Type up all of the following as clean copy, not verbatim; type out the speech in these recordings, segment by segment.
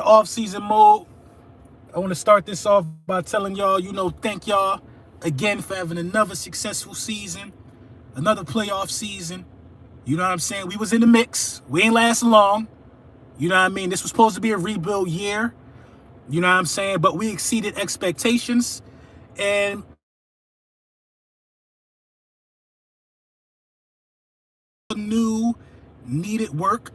off-season mode. I want to start this off by telling y'all, thank y'all again for having another successful season, another playoff season. You know what I'm saying? We was in the mix. We ain't lasting long. You know what I mean? This was supposed to be a rebuild year. You know what I'm saying? But we exceeded expectations. And new needed work.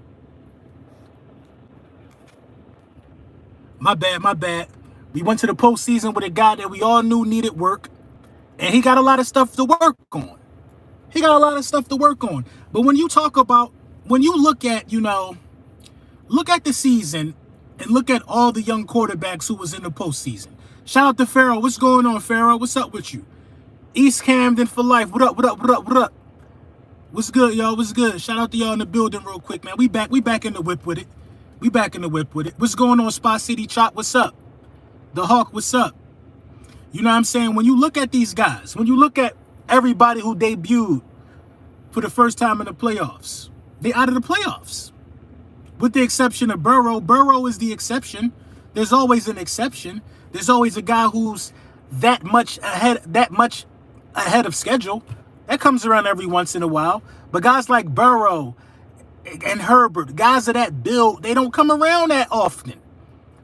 My bad. We went to the postseason with a guy that we all knew needed work. And he got a lot of stuff to work on. He got a lot of stuff to work on. But when you talk about, when you look at, look at the season and look at all the young quarterbacks who was in the postseason. Shout out to Pharaoh. What's going on, Pharaoh? What's up with you? East Camden for life. What up, what up, what up, what up? What's good, y'all? What's good? Shout out to y'all in the building real quick, man. We back in the whip with it. We back in the whip with it. What's going on, Spot City Chop? What's up? The Hawk, what's up? You know what I'm saying? When you look at these guys, when you look at everybody who debuted for the first time in the playoffs, they out of the playoffs. With the exception of Burrow. Burrow is the exception. There's always an exception. There's always a guy who's that much ahead of schedule. That comes around every once in a while. But guys like Burrow and Herbert, guys of that build, they don't come around that often.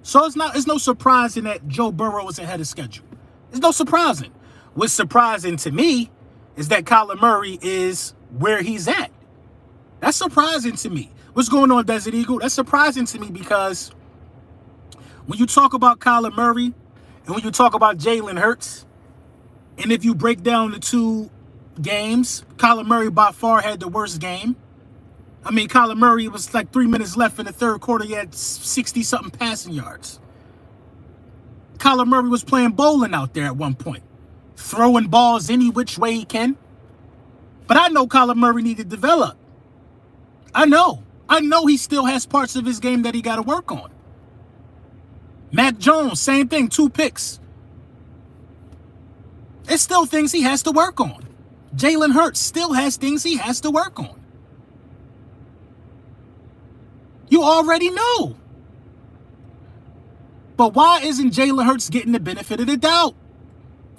So it's no surprising that Joe Burrow is ahead of schedule. It's no surprising. What's surprising to me is that Kyler Murray is where he's at. That's surprising to me. What's going on, Desert Eagle? That's surprising to me because when you talk about Kyler Murray and when you talk about Jalen Hurts, and if you break down the two games, Kyler Murray by far had the worst game. I mean, Kyler Murray was like 3 minutes left in the third quarter. He had 60-something passing yards. Kyler Murray was playing bowling out there at one point, throwing balls any which way he can. But I know Kyler Murray needed to develop. I know he still has parts of his game that he got to work on. Mac Jones, same thing, 2 picks. There's still things he has to work on. Jalen Hurts still has things he has to work on. You already know. But why isn't Jalen Hurts getting the benefit of the doubt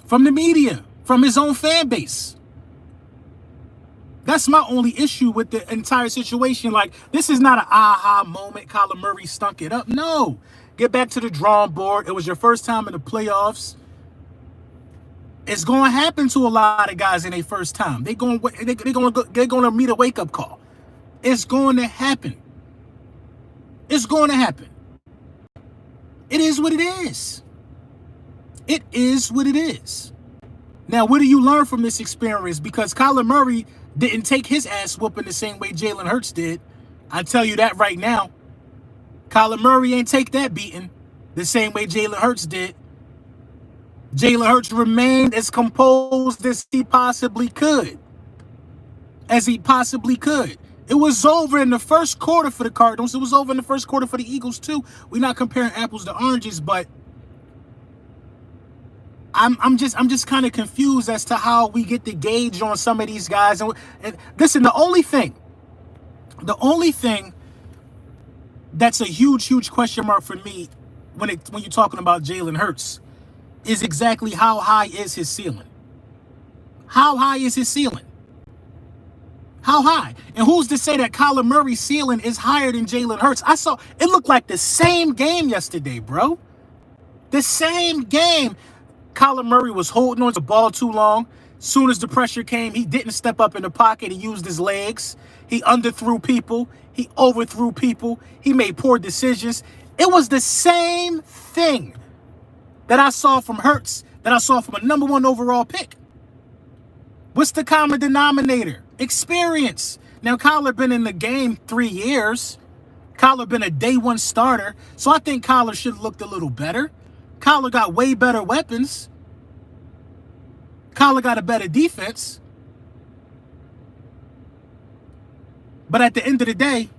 from the media, from his own fan base? That's my only issue with the entire situation. Like, this is not an aha moment. Kyler Murray stunk it up. No. Get back to the drawing board. It was your first time in the playoffs. It's going to happen to a lot of guys in their first time. They're going to meet a wake-up call. It's going to happen. It's going to happen. It is what it is. It is what it is. Now, what do you learn from this experience? Because Kyler Murray didn't take his ass whooping the same way Jalen Hurts did. I tell you that right now. Kyler Murray ain't take that beating the same way Jalen Hurts did. Jalen Hurts remained as composed as he possibly could. It was over in the first quarter for the Cardinals. It was over in the first quarter for the Eagles too. We're not comparing apples to oranges, but I'm just kind of confused as to how we get the gauge on some of these guys. And listen, the only thing that's a huge question mark for me when you're talking about Jalen Hurts is exactly how high is his ceiling. How high is his ceiling? How high? And who's to say that Kyler Murray's ceiling is higher than Jalen Hurts? I saw it looked like the same game yesterday, bro. The same game. Kyler Murray was holding on to the ball too long. Soon as the pressure came, he didn't step up in the pocket. He used his legs. He underthrew people. He overthrew people. He made poor decisions. It was the same thing that I saw from Hurts, that I saw from a #1 overall pick. What's the common denominator? Experience. Now, Kyler been in the game 3 years. Kyler been a day 1 starter. So I think Kyler should have looked a little better. Kyler got way better weapons. Kyler got a better defense. But at the end of the day,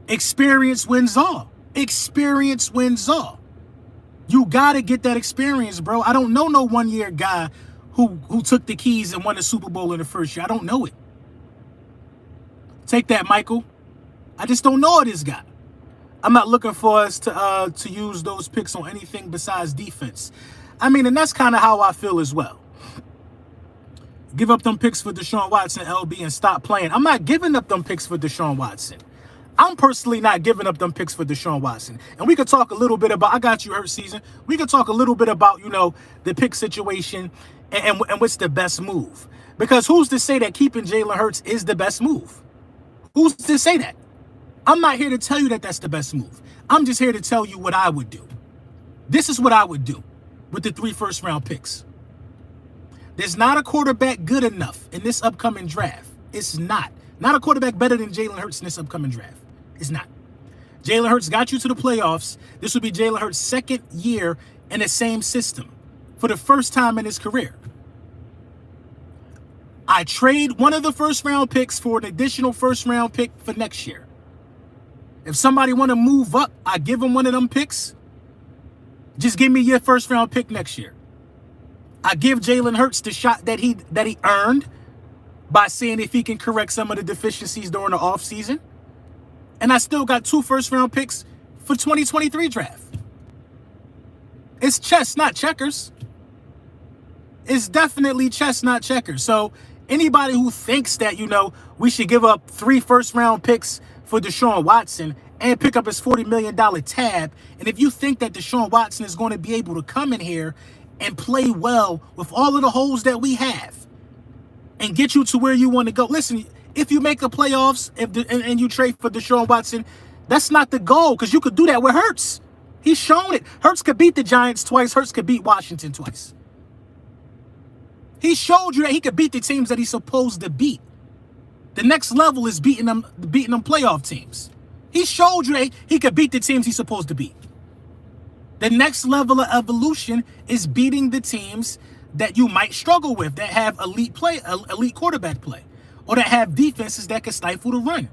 experience wins all. Experience wins all. You got to get that experience, bro. I don't know no one-year guy who took the keys and won the Super Bowl in the first year. I don't know it. Take that, Michael. I just don't know this guy. I'm not looking for us to use those picks on anything besides defense. I mean, and that's kind of how I feel as well. Give up them picks for Deshaun Watson, LB, and stop playing. I'm not giving up them picks for Deshaun Watson. I'm personally not giving up them picks for Deshaun Watson. And we could talk a little bit about, I got you, Hurt season. We could talk a little bit about, the pick situation and what's the best move. Because who's to say that keeping Jalen Hurts is the best move? Who's to say that? I'm not here to tell you that that's the best move. I'm just here to tell you what I would do. This is what I would do with the 3 first-round picks. There's not a quarterback good enough in this upcoming draft. It's not. Not a quarterback better than Jalen Hurts in this upcoming draft. It's not. Jalen Hurts got you to the playoffs. This would be Jalen Hurts' second year in the same system for the first time in his career. I trade one of the first-round picks for an additional first-round pick for next year. If somebody want to move up, I give them one of them picks. Just give me your first-round pick next year. I give Jalen Hurts the shot that he earned by seeing if he can correct some of the deficiencies during the offseason. And I still got 2 first-round picks for 2023 draft. It's chess, not checkers. It's definitely chess, not checkers. So anybody who thinks that, we should give up 3 first-round picks for Deshaun Watson and pick up his $40 million tab, and if you think that Deshaun Watson is going to be able to come in here and play well with all of the holes that we have and get you to where you want to go. Listen, if you make the playoffs and you trade for Deshaun Watson, that's not the goal, because you could do that with Hurts. He's shown it. Hurts could beat the Giants twice. Hurts could beat Washington twice. He showed you that he could beat the teams that he's supposed to beat. The next level is beating them playoff teams. He showed you that he could beat the teams he's supposed to beat. The next level of evolution is beating the teams that you might struggle with, that have elite quarterback play, or that have defenses that can stifle the run.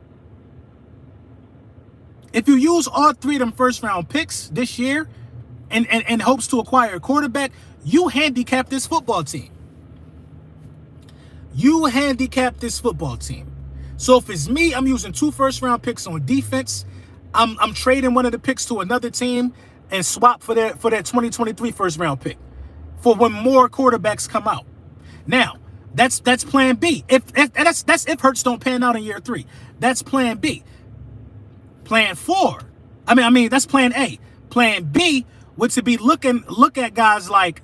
If you use all 3 of them first-round picks this year and hopes to acquire a quarterback, you handicap this football team. You handicap this football team. So if it's me, I'm using 2 first-round picks on defense. I'm trading one of the picks to another team and swap for that 2023 first-round pick for when more quarterbacks come out. Now, that's plan B. That's if Hurts don't pan out in year 3. That's plan B. Plan 4. I mean that's plan A. Plan B would to be look at guys like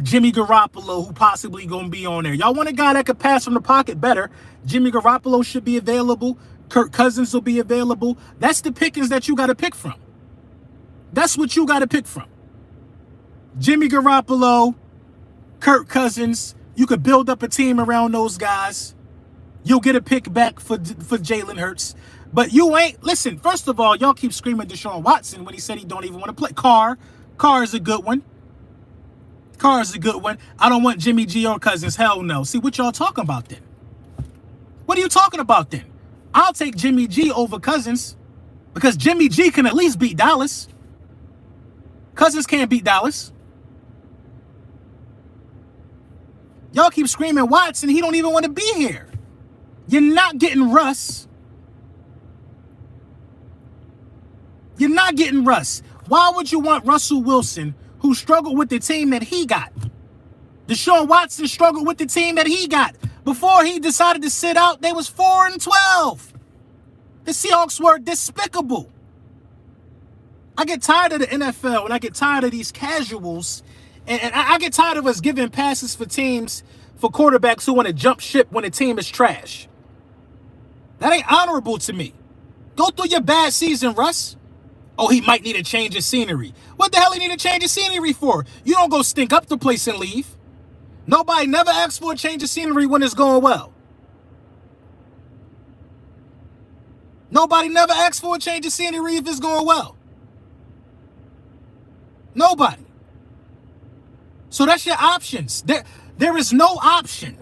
Jimmy Garoppolo, who possibly going to be on there. Y'all want a guy that could pass from the pocket better. Jimmy Garoppolo should be available. Kirk Cousins will be available. That's the pickings that you got to pick from. That's what you got to pick from. Jimmy Garoppolo, Kirk Cousins. You could build up a team around those guys. You'll get a pick back for Jalen Hurts. But you ain't, listen, first of all, y'all keep screaming Deshaun Watson when he said he don't even want to play. Carr is a good one. Carr is a good one. I don't want Jimmy G or Cousins. Hell no. See, what y'all talking about then? What are you talking about then? I'll take Jimmy G over Cousins because Jimmy G can at least beat Dallas. Cousins can't beat Dallas. Y'all keep screaming Watson. He don't even want to be here. You're not getting Russ. You're not getting Russ. Why would you want Russell Wilson, who struggled with the team that he got? Deshaun Watson struggled with the team that he got. Before he decided to sit out, they was 4-12. The Seahawks were despicable. I get tired of the NFL and I get tired of these casuals. And I get tired of us giving passes for teams, for quarterbacks who want to jump ship when a team is trash. That ain't honorable to me. Go through your bad season, Russ. Oh, he might need a change of scenery. What the hell he need a change of scenery for? You don't go stink up the place and leave. Nobody never asks for a change of scenery when it's going well. Nobody never asks for a change of scenery if it's going well. Nobody. So that's your options. There is no option.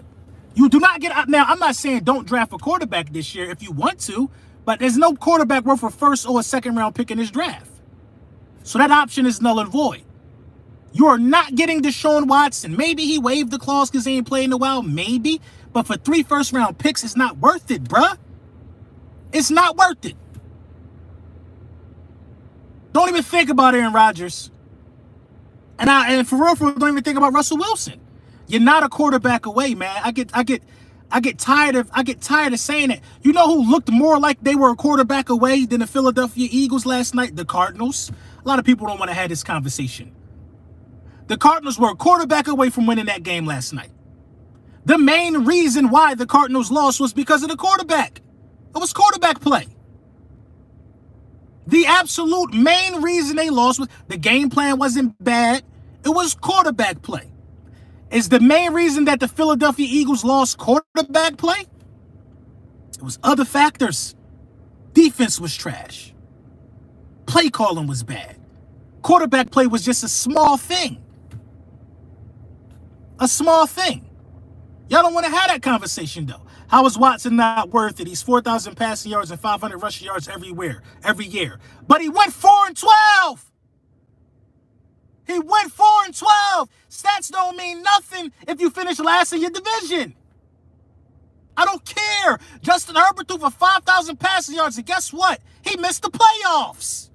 You do not get... Now, I'm not saying don't draft a quarterback this year if you want to, but there's no quarterback worth a first or a second round pick in this draft. So that option is null and void. You are not getting Deshaun Watson. Maybe he waived the clause because he ain't played in a while. Maybe. But for 3 first round picks, it's not worth it, bruh. It's not worth it. Don't even think about Aaron Rodgers. And for real, don't even think about Russell Wilson. You're not a quarterback away, man. I get tired of saying it. You know who looked more like they were a quarterback away than the Philadelphia Eagles last night? The Cardinals. A lot of people don't want to have this conversation. The Cardinals were a quarterback away from winning that game last night. The main reason why the Cardinals lost was because of the quarterback. It was quarterback play. The absolute main reason they lost was the game plan wasn't bad. It was quarterback play. Is the main reason that the Philadelphia Eagles lost quarterback play? It was other factors. Defense was trash. Play calling was bad. Quarterback play was just a small thing. A small thing. Y'all don't want to have that conversation, though. How is Watson not worth it? He's 4,000 passing yards and 500 rushing yards every year. But he went 4-12. He went 4-12. Stats don't mean nothing if you finish last in your division. I don't care. Justin Herbert threw for 5,000 passing yards, and guess what? He missed the playoffs.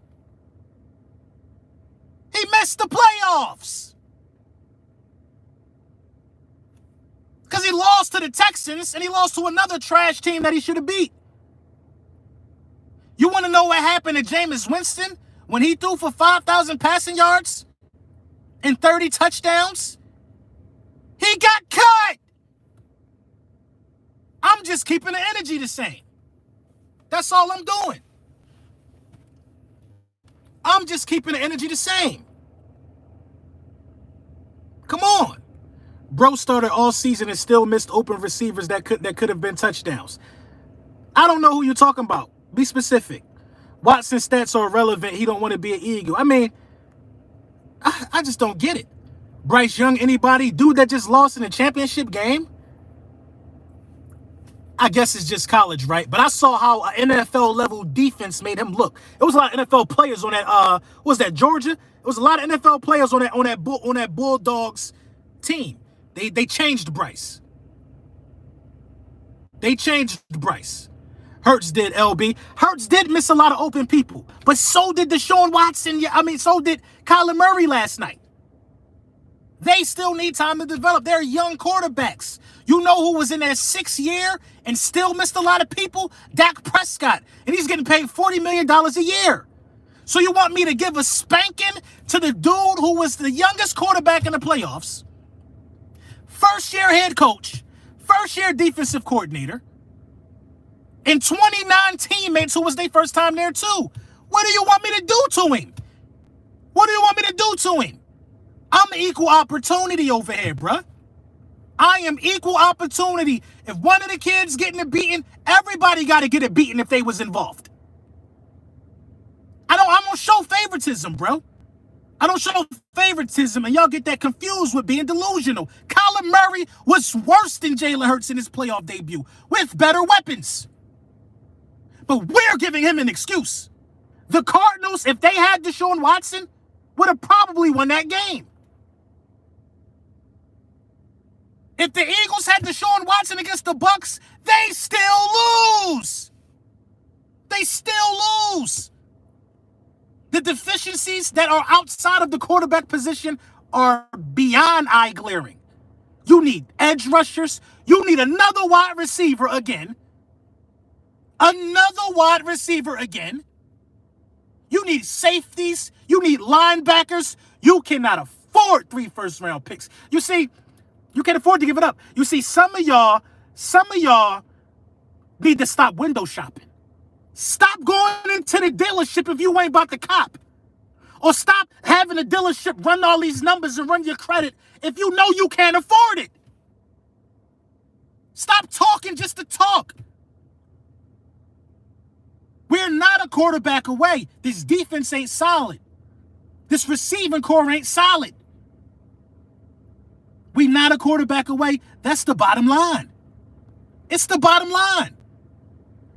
He missed the playoffs. Because he lost to the Texans, and he lost to another trash team that he should have beat. You want to know what happened to Jameis Winston when he threw for 5,000 passing yards and 30 touchdowns? He got cut. I'm just keeping the energy the same. That's all I'm doing. I'm just keeping the energy the same. Come on. Bro started all season and still missed open receivers that could have been touchdowns. I don't know who you're talking about. Be specific. Watson's stats are irrelevant. He don't want to be an Eagle. I mean, I just don't get it. Bryce Young, anybody? Dude that just lost in a championship game? I guess it's just college, right? But I saw how an NFL level defense made him look. It was a lot of NFL players on that. What was that, Georgia? It was a lot of NFL players on that Bulldogs team. They changed Bryce. They changed Bryce. Hurts did, LB. Hurts did miss a lot of open people, but so did Deshaun Watson. So did Kyler Murray last night. They still need time to develop. They're young quarterbacks. You know who was in their 6th year and still missed a lot of people? Dak Prescott. And he's getting paid $40 million a year. So you want me to give a spanking to the dude who was the youngest quarterback in the playoffs, first-year head coach, first-year defensive coordinator, and 29 teammates who was their first time there too? What do you want me to do to him? What do you want me to do to him? I'm equal opportunity over here, bruh. I am equal opportunity. If one of the kids getting it beaten, everybody got to get it beaten if they was involved. I don't show favoritism, bro. I don't show favoritism, and y'all get that confused with being delusional. Kyler Murray was worse than Jalen Hurts in his playoff debut with better weapons. But we're giving him an excuse. The Cardinals, if they had Deshaun Watson, would have probably won that game. If the Eagles had Deshaun Watson against the Bucks, they still lose. They still lose. The deficiencies that are outside of the quarterback position are beyond eye-glaring. You need edge rushers. You need another wide receiver again. Another wide receiver again. You need safeties. You need linebackers. You cannot afford 3 first-round picks. You see, you can't afford to give it up. You see, some of y'all need to stop window shopping. Stop going into the dealership if you ain't about to cop. Or stop having the dealership run all these numbers and run your credit if you know you can't afford it. Stop talking just to talk. We're not a quarterback away. This defense ain't solid. This receiving core ain't solid. We not a quarterback away. That's the bottom line. It's the bottom line.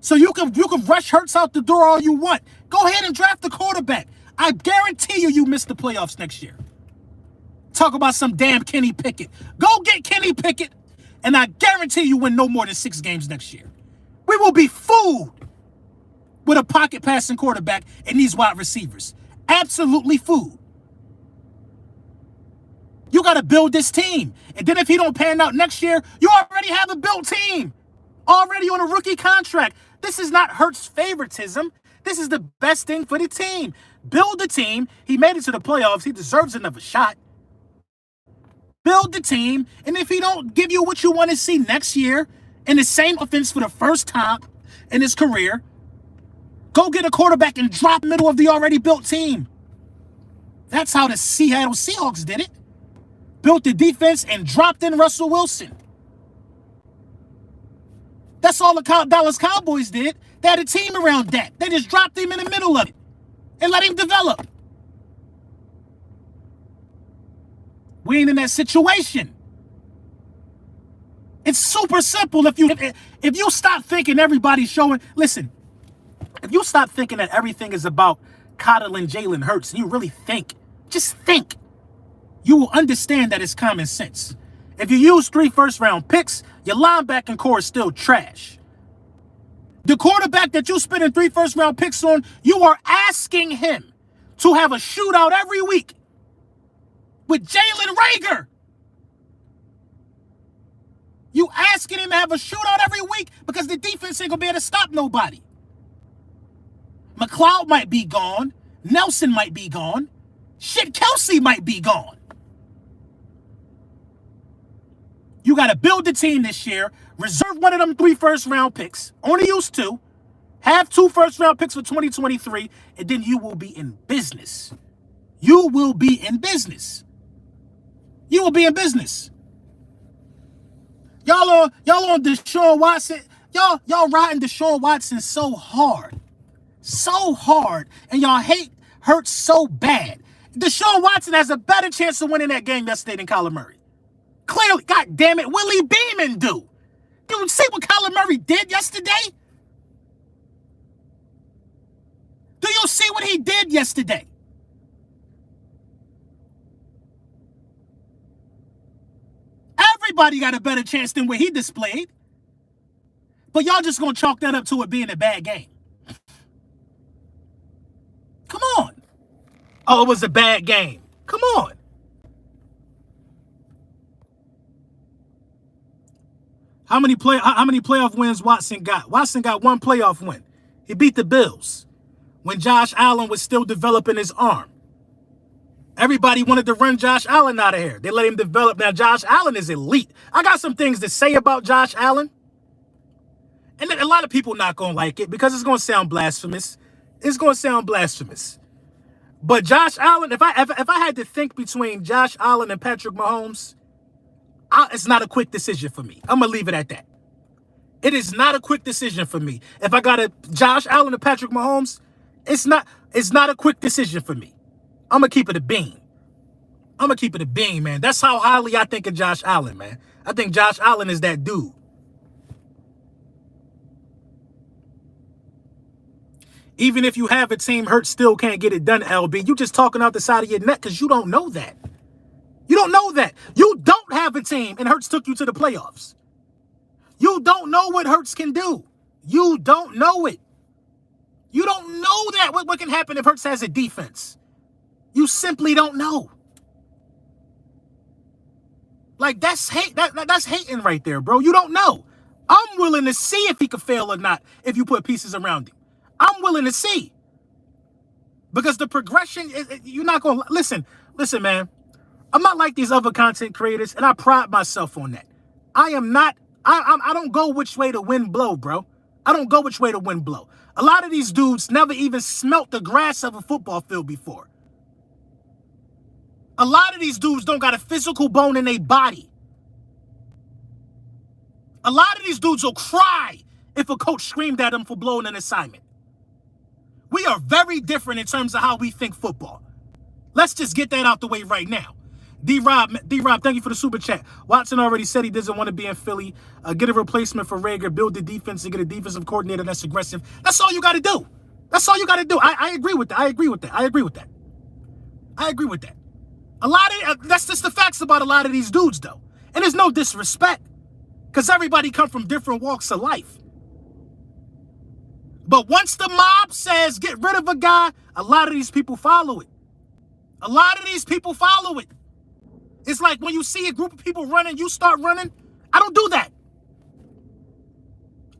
So you can rush Hurts out the door all you want. Go ahead and draft the quarterback. I guarantee you miss the playoffs next year. Talk about some damn Kenny Pickett. Go get Kenny Pickett, and I guarantee you win no more than 6 games next year. We will be fooled with a pocket passing quarterback and these wide receivers. Absolutely food. You got to build this team. And then if he don't pan out next year, you already have a built team. Already on a rookie contract. This is not Hurts' favoritism. This is the best thing for the team. Build the team. He made it to the playoffs. He deserves another shot. Build the team. And if he don't give you what you want to see next year in the same offense for the first time in his career, go get a quarterback and drop middle of the already built team. That's how the Seattle Seahawks did it. Built the defense and dropped in Russell Wilson. That's all the Dallas Cowboys did. They had a team around that. They just dropped him in the middle of it and let him develop. We ain't in that situation. It's super simple. If you stop thinking everybody's showing, listen, if you stop thinking that everything is about coddling Jalen Hurts, and you really think, just think, you will understand that it's common sense. If you use 3 first-round picks, your linebacking core is still trash. The quarterback that you spending 3 first-round picks on, you are asking him to have a shootout every week with Jalen Reagor. You asking him to have a shootout every week because the defense ain't going to be able to stop nobody. McLeod might be gone. Nelson might be gone. Shit, Kelsey might be gone. You got to build the team this year. Reserve one of them 3 first-round picks. Only use 2. Have 2 first-round picks for 2023, and then you will be in business. You will be in business. You will be in business. Y'all on Deshaun Watson. Y'all riding Deshaun Watson so hard. So hard. And y'all hate Hurts so bad. Deshaun Watson has a better chance of winning that game yesterday than Kyler Murray. Clearly, God damn it, Willie Beeman do. You see what Kyler Murray did yesterday? Do you see what he did yesterday? Everybody got a better chance than what he displayed. But y'all just gonna chalk that up to it being a bad game. Come on. Oh, it was a bad game. Come on. How many playoff wins Watson got? Watson got 1 playoff win. He beat the Bills when Josh Allen was still developing his arm. Everybody wanted to run Josh Allen out of here. They let him develop. Now, Josh Allen is elite. I got some things to say about Josh Allen. And a lot of people not going to like it because it's going to sound blasphemous. It's going to sound blasphemous. But Josh Allen, if I had to think between Josh Allen and Patrick Mahomes, it's not a quick decision for me. I'm going to leave it at that. It is not a quick decision for me. If I got a Josh Allen and Patrick Mahomes, it's not a quick decision for me. I'm going to keep it a bean. I'm going to keep it a bean, man. That's how highly I think of Josh Allen, man. I think Josh Allen is that dude. Even if you have a team, Hurts still can't get it done, LB. You just talking out the side of your neck because you don't know that. You don't know that. You don't have a team, and Hurts took you to the playoffs. You don't know what Hurts can do. You don't know it. You don't know that. What can happen if Hurts has a defense? You simply don't know. Like, that's hate. That's hating right there, bro. You don't know. I'm willing to see if he could fail or not if you put pieces around him. I'm willing to see. Because the progression, you're not going to... Listen, man. I'm not like these other content creators, and I pride myself on that. I am not... I don't go which way the wind blow, bro. I don't go which way the wind blow. A lot of these dudes never even smelt the grass of a football field before. A lot of these dudes don't got a physical bone in their body. A lot of these dudes will cry if a coach screamed at them for blowing an assignment. We are very different in terms of how we think football. Let's just get that out the way right now. D-Rob, thank you for the super chat. Watson already said he doesn't want to be in Philly. Get a replacement for Reagor. Build the defense and get a defensive coordinator that's aggressive. That's all you got to do. That's all you got to do. I agree with that. I agree with that. A lot of that's just the facts about a lot of these dudes, though. And there's no disrespect because everybody come from different walks of life. But once the mob says get rid of a guy, a lot of these people follow it. A lot of these people follow it. It's like when you see a group of people running, you start running. I don't do that.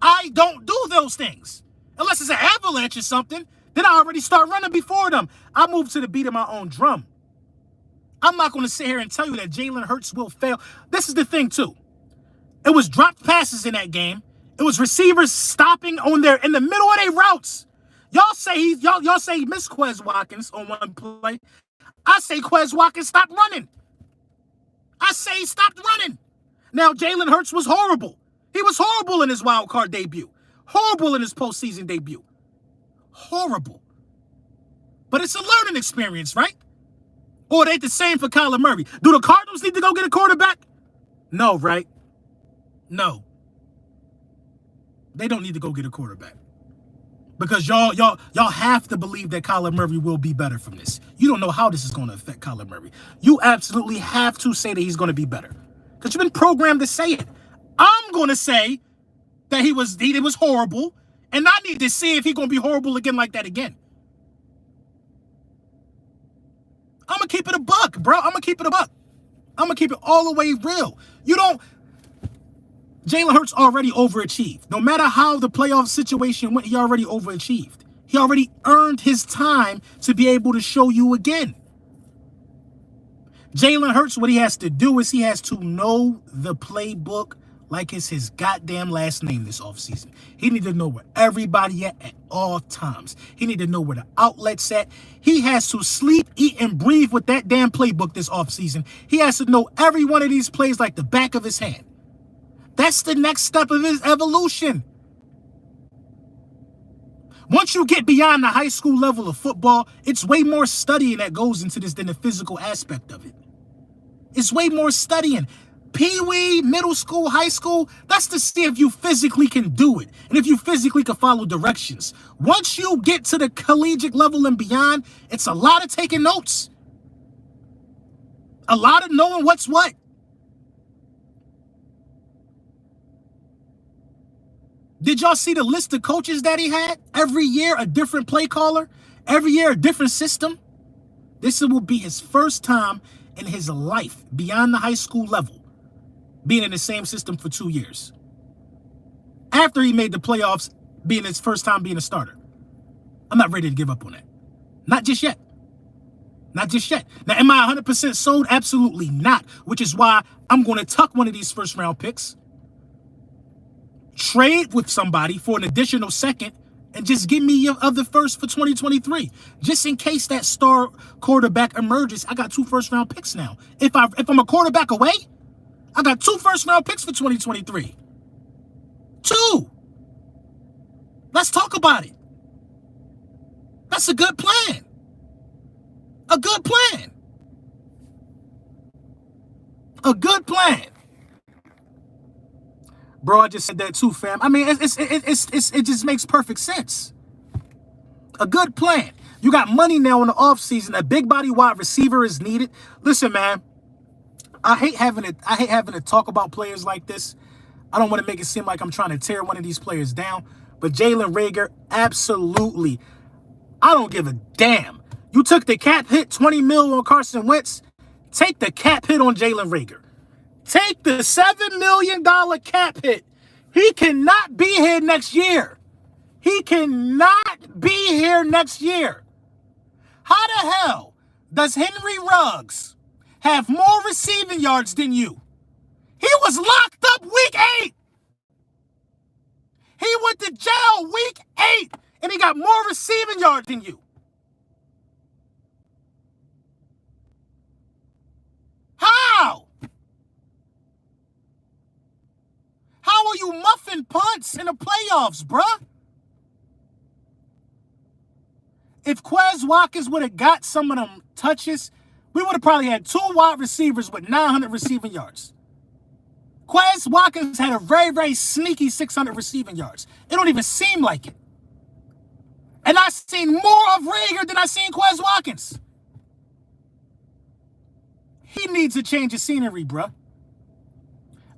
I don't do those things. Unless it's an avalanche or something, then I already start running before them. I move to the beat of my own drum. I'm not going to sit here and tell you that Jalen Hurts will fail. This is the thing, too. It was dropped passes in that game. It was receivers stopping in the middle of their routes. Y'all say he missed Quez Watkins on one play. I say Quez Watkins stopped running. I say he stopped running. Now, Jalen Hurts was horrible. He was horrible in his wild card debut. Horrible in his postseason debut. Horrible. But it's a learning experience, right? Or they the same for Kyler Murray. Do the Cardinals need to go get a quarterback? No, right? No. They don't need to go get a quarterback. Because y'all have to believe that Kyler Murray will be better from this. You don't know how this is going to affect Kyler Murray. You absolutely have to say that he's going to be better. Because you've been programmed to say it. I'm going to say that it was horrible. And I need to see if he's going to be horrible again like that again. I'm going to keep it a buck, bro. I'm going to keep it a buck. I'm going to keep it all the way real. Jalen Hurts already overachieved. No matter how the playoff situation went, he already overachieved. He already earned his time to be able to show you again. Jalen Hurts, what he has to do is he has to know the playbook like it's his goddamn last name this offseason. He need to know where everybody at all times. He need to know where the outlet's at. He has to sleep, eat, and breathe with that damn playbook this offseason. He has to know every one of these plays like the back of his hand. That's the next step of his evolution. Once you get beyond the high school level of football, it's way more studying that goes into this than the physical aspect of it. It's way more studying. Pee-wee, middle school, high school, that's to see if you physically can do it and if you physically can follow directions. Once you get to the collegiate level and beyond, it's a lot of taking notes. A lot of knowing what's what. Did y'all see the list of coaches that he had? Every year, a different play caller. Every year, a different system. This will be his first time in his life beyond the high school level being in the same system for 2 years. After he made the playoffs, being his first time being a starter. I'm not ready to give up on that. Not just yet. Not just yet. Now, am I 100% sold? Absolutely not. Which is why I'm going to tuck one of these first-round picks, trade with somebody for an additional second, and just give me your other first for 2023. Just in case that star quarterback emerges, I got 2 first-round picks now. If I'm a quarterback away, I got 2 first-round picks for 2023. 2. Let's talk about it. That's a good plan. A good plan. A good plan. Bro, I just said that too, fam. I mean, it just makes perfect sense. A good plan. You got money now in the offseason. A big body wide receiver is needed. Listen, man, I hate having to talk about players like this. I don't want to make it seem like I'm trying to tear one of these players down. But Jalen Reagor, absolutely. I don't give a damn. You took the cap hit, 20 mil on Carson Wentz. Take the cap hit on Jalen Reagor. Take the $7 million cap hit. He cannot be here next year. He cannot be here next year. How the hell does Henry Ruggs have more receiving yards than you? He was locked up week 8. He went to jail week 8, and he got more receiving yards than you. How? How are you muffing punts in the playoffs, bruh? If Quez Watkins would have got some of them touches, we would have probably had 2 wide receivers with 900 receiving yards. Quez Watkins had a very, very sneaky 600 receiving yards. It don't even seem like it. And I seen more of Reagor than I seen Quez Watkins. He needs a change of scenery, bruh.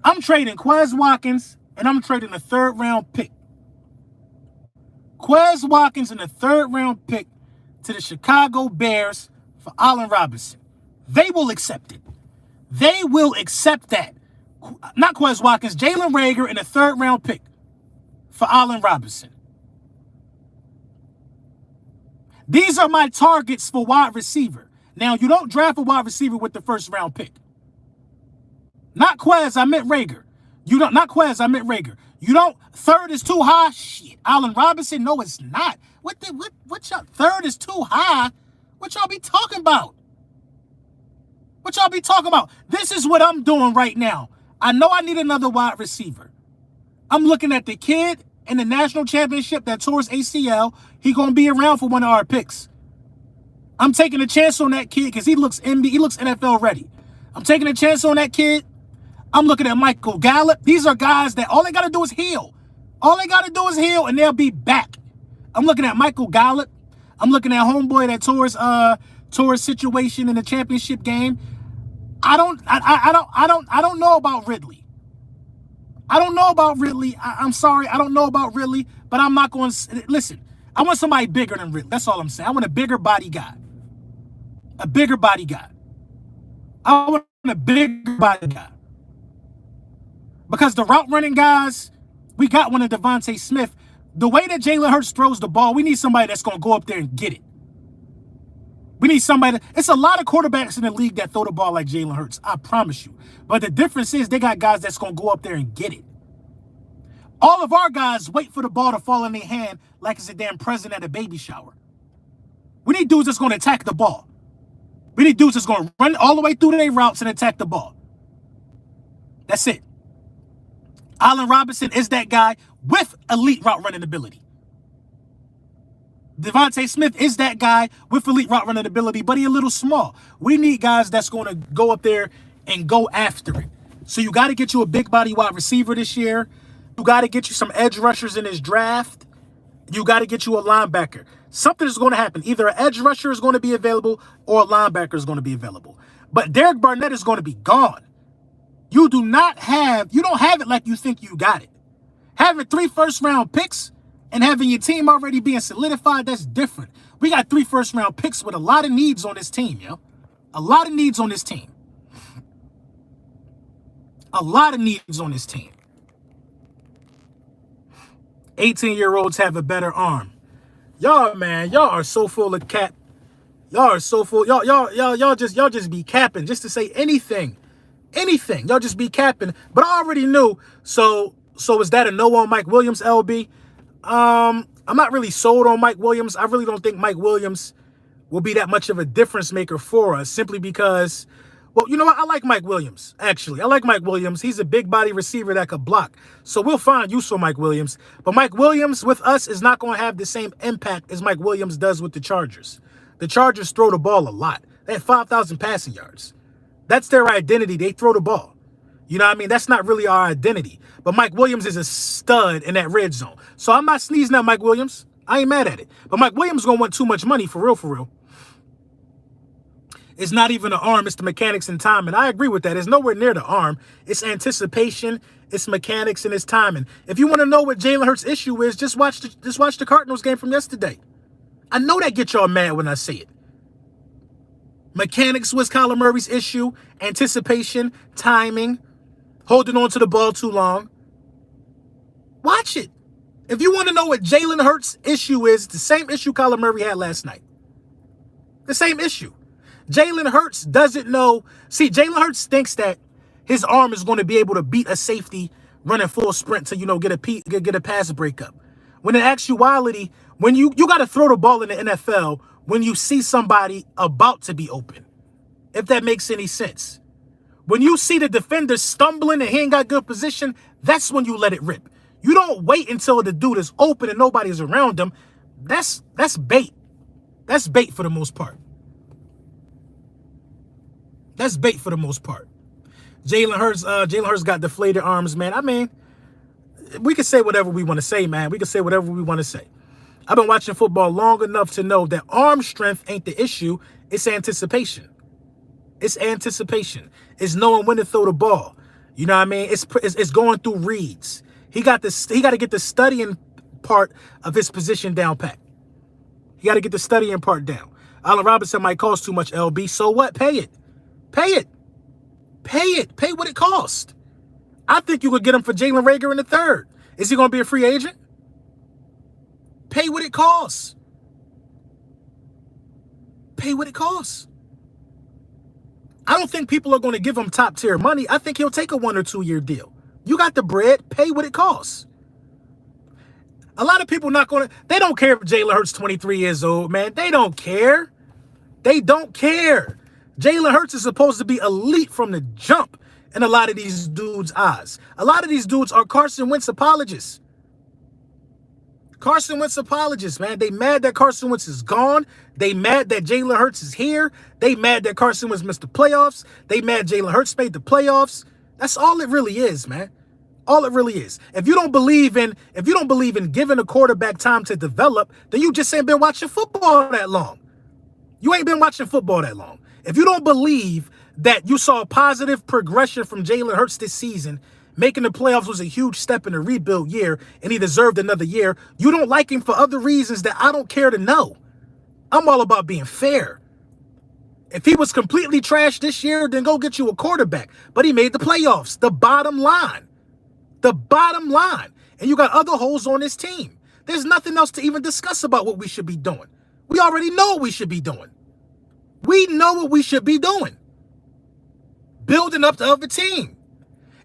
I'm trading Quez Watkins, and I'm trading a 3rd-round pick. Quez Watkins in the 3rd round pick to the Chicago Bears for Allen Robinson. They will accept it. They will accept that. Not Quez Watkins, Jalen Reagor in the 3rd round pick for Allen Robinson. These are my targets for wide receiver. Now, you don't draft a wide receiver with the 1st round pick. Not Quez, I meant Reagor. You don't, not Quez, I meant Reagor. You don't, 3rd is too high. Shit, Allen Robinson, no, it's not. What y'all, 3rd is too high? What y'all be talking about? What y'all be talking about? This is what I'm doing right now. I know I need another wide receiver. I'm looking at the kid in the national championship that tore his ACL. He gonna be around for one of our picks. I'm taking a chance on that kid because he looks NFL ready. I'm taking a chance on that kid. I'm looking at Michael Gallup. These are guys that all they got to do is heal. All they got to do is heal, and they'll be back. I'm looking at Michael Gallup. I'm looking at homeboy that tore his situation in the championship game. I don't know about Ridley. I don't know about Ridley. I'm sorry. I don't know about Ridley, but I'm not going to listen. I want somebody bigger than Ridley. That's all I'm saying. I want a bigger body guy. A bigger body guy. I want a bigger body guy. Because the route running guys, we got one of Devontae Smith. The way that Jalen Hurts throws the ball, we need somebody that's going to go up there and get it. We need somebody. It's a lot of quarterbacks in the league that throw the ball like Jalen Hurts. I promise you. But the difference is they got guys that's going to go up there and get it. All of our guys wait for the ball to fall in their hand like it's a damn present at a baby shower. We need dudes that's going to attack the ball. We need dudes that's going to run all the way through their routes and attack the ball. That's it. Allen Robinson is that guy with elite route running ability. Devontae Smith is that guy with elite route running ability, but he's a little small. We need guys that's going to go up there and go after it. So you got to get you a big body wide receiver this year. You got to get you some edge rushers in this draft. You got to get you a linebacker. Something is going to happen. Either an edge rusher is going to be available or a linebacker is going to be available. But Derek Barnett is going to be gone. You don't have it like you think you got it. Having 3 first-round picks and having your team already being solidified, that's different. We got 3 first-round picks with a lot of needs on this team, yo. A lot of needs on this team. A lot of needs on this team. 18-year-olds have a better arm. Y'all, man, y'all are so full of cap. Y'all are so full. Y'all just be capping just to say anything. Anything. Y'all just be capping. But I already knew. So is that a no on Mike Williams, LB? I'm not really sold on Mike Williams. I really don't think Mike Williams will be that much of a difference maker for us simply because, well, you know what? I like Mike Williams, actually. I like Mike Williams. He's a big body receiver that could block. So we'll find use for Mike Williams. But Mike Williams with us is not going to have the same impact as Mike Williams does with the Chargers. The Chargers throw the ball a lot. They have 5,000 passing yards. That's their identity. They throw the ball. You know what I mean? That's not really our identity. But Mike Williams is a stud in that red zone. So I'm not sneezing at Mike Williams. I ain't mad at it. But Mike Williams is going to want too much money for real, for real. It's not even an arm. It's the mechanics and timing. I agree with that. It's nowhere near the arm. It's anticipation. It's mechanics and it's timing. If you want to know what Jalen Hurts' issue is, just watch the Cardinals game from yesterday. I know that gets y'all mad when I say it. Mechanics was Kyler Murray's issue. Anticipation, timing, holding on to the ball too long. Watch it. If you want to know what Jalen Hurts' issue is, the same issue Kyler Murray had last night. The same issue. Jalen Hurts doesn't know. See, Jalen Hurts thinks that his arm is going to be able to beat a safety running full sprint to, get a pass breakup. When in actuality, when you got to throw the ball in the NFL when you see somebody about to be open, if that makes any sense. When you see the defender stumbling and he ain't got good position, that's when you let it rip. You don't wait until the dude is open and nobody's around him. That's bait. That's bait for the most part. That's bait for the most part. Jalen Hurts got deflated arms, man. I mean, we can say whatever we want to say, man. We can say whatever we want to say. I've been watching football long enough to know that arm strength ain't the issue. It's anticipation. It's anticipation. It's knowing when to throw the ball. You know what I mean? It's going through reads. He got to get the studying part of his position down pat. He got to get the studying part down. Allen Robinson might cost too much, LB. So what? Pay it. Pay it. Pay it. Pay what it costs. I think you could get him for Jalen Reagor in the third. Is he going to be a free agent? Pay what it costs. Pay what it costs. I don't think people are going to give him top tier money. I think he'll take a 1 or 2 year deal. You got the bread. Pay what it costs. A lot of people they don't care if Jalen Hurts 23 years old, man. They don't care. They don't care. Jalen Hurts is supposed to be elite from the jump in a lot of these dudes' eyes. A lot of these dudes are Carson Wentz apologists. Carson Wentz apologists, man. They mad that Carson Wentz is gone. They mad that Jalen Hurts is here. They mad that Carson Wentz missed the playoffs. They mad Jalen Hurts made the playoffs. That's all it really is, man. All it really is. If you don't believe in giving a quarterback time to develop, then you just ain't been watching football that long. You ain't been watching football that long. If you don't believe that you saw a positive progression from Jalen Hurts this season, making the playoffs was a huge step in a rebuild year, and he deserved another year, you don't like him for other reasons that I don't care to know. I'm all about being fair. If he was completely trash this year, then go get you a quarterback. But he made the playoffs. The bottom line. The bottom line. And you got other holes on this team. There's nothing else to even discuss about what we should be doing. We already know what we should be doing. We know what we should be doing. Building up the other team.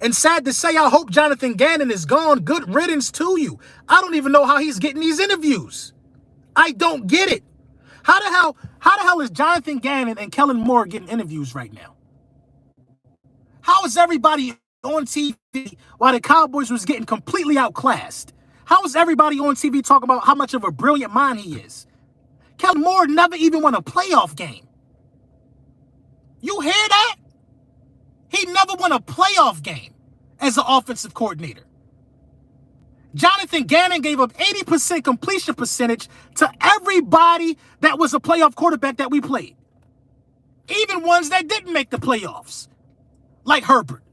And sad to say, I hope Jonathan Gannon is gone. Good riddance to you. I don't even know how he's getting these interviews. I don't get it. How the hell is Jonathan Gannon and Kellen Moore getting interviews right now? How is everybody on TV while the Cowboys was getting completely outclassed? How is everybody on TV talking about how much of a brilliant mind he is? Kellen Moore never even won a playoff game. You hear that? He never won a playoff game as an offensive coordinator. Jonathan Gannon gave up 80% completion percentage to everybody that was a playoff quarterback that we played. Even ones that didn't make the playoffs, like Herbert.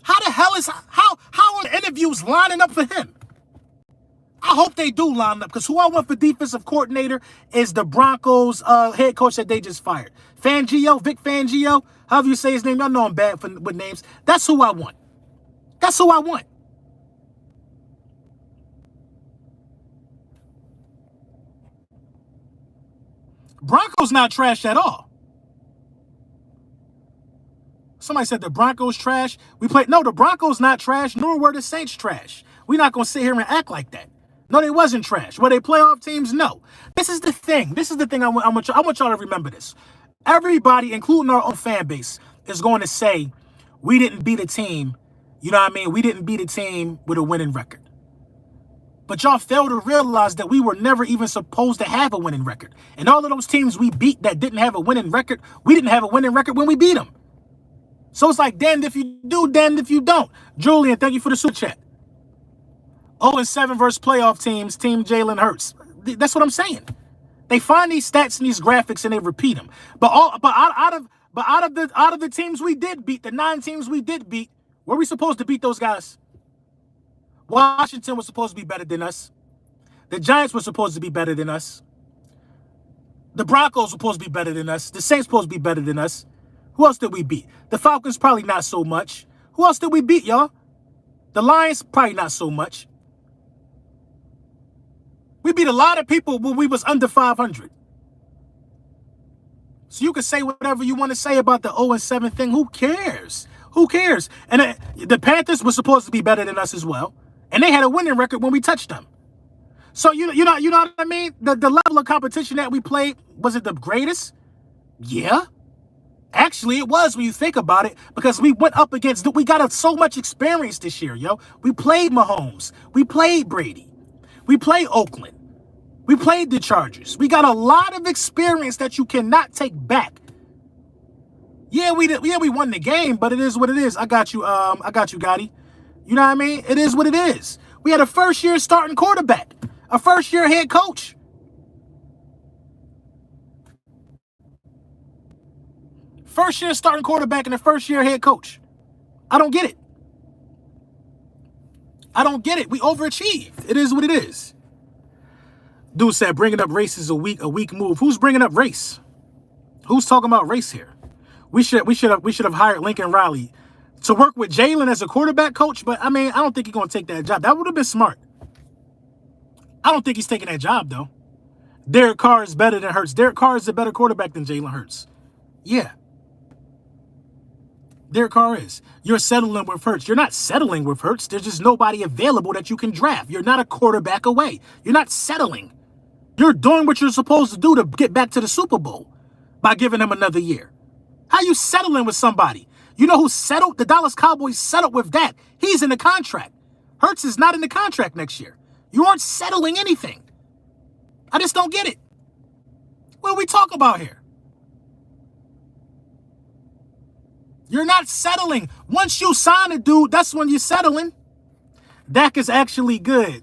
How are the interviews lining up for him? I hope they do line up, because who I want for defensive coordinator is the Broncos head coach that they just fired. Vic Fangio, however you say his name. Y'all know I'm bad with names. That's who I want. That's who I want. Broncos not trash at all. Somebody said the Broncos trash. No, the Broncos not trash, nor were the Saints trash. We're not going to sit here and act like that. No, they wasn't trash. Were they playoff teams? No. This is the thing. I want y'all to remember this. Everybody, including our own fan base, is going to say, we didn't beat a team. You know what I mean? We didn't beat a team with a winning record. But y'all fail to realize that we were never even supposed to have a winning record. And all of those teams we beat that didn't have a winning record, we didn't have a winning record when we beat them. So it's like, damned if you do, damned if you don't. Julian, thank you for the super chat. 0-7 versus playoff teams, Team Jalen Hurts. That's what I'm saying. They find these stats and these graphics and they repeat them. But out of the teams we did beat, the 9 teams we did beat, were we supposed to beat those guys? Washington was supposed to be better than us. The Giants were supposed to be better than us. The Broncos were supposed to be better than us. The Saints supposed to be better than us. Who else did we beat? The Falcons probably not so much. Who else did we beat, y'all? The Lions probably not so much. We beat a lot of people when we was under 500. So you can say whatever you want to say about the 0-7 thing. Who cares? Who cares? And the Panthers were supposed to be better than us as well. And they had a winning record when we touched them. So you know what I mean? The level of competition that we played, was it the greatest? Yeah. Actually, it was when you think about it, because we went up against, we got so much experience this year, yo. We played Mahomes. We played Brady. We played Oakland. We played the Chargers. We got a lot of experience that you cannot take back. Yeah, we did. Yeah, we won the game, but it is what it is. I got you, Gotti. You know what I mean? It is what it is. We had a first-year starting quarterback, a first-year head coach. First-year starting quarterback and a first-year head coach. I don't get it. I don't get it. We overachieved. It is what it is. Dude said bringing up race is a weak move. Who's bringing up race? Who's talking about race here? We should have hired Lincoln Riley to work with Jalen as a quarterback coach. But I mean, I don't think he's gonna take that job. That would have been smart. I don't think he's taking that job though. Derek Carr is better than Hurts. Derek Carr is a better quarterback than Jalen Hurts. Yeah. Derek Carr is. You're settling with Hurts. You're not settling with Hurts. There's just nobody available that you can draft. You're not a quarterback away. You're not settling. You're doing what you're supposed to do to get back to the Super Bowl by giving him another year. How you settling with somebody? You know who settled? The Dallas Cowboys settled with Dak. He's in the contract. Hurts is not in the contract next year. You aren't settling anything. I just don't get it. What are we talking about here? You're not settling. Once you sign a dude, that's when you're settling. Dak is actually good.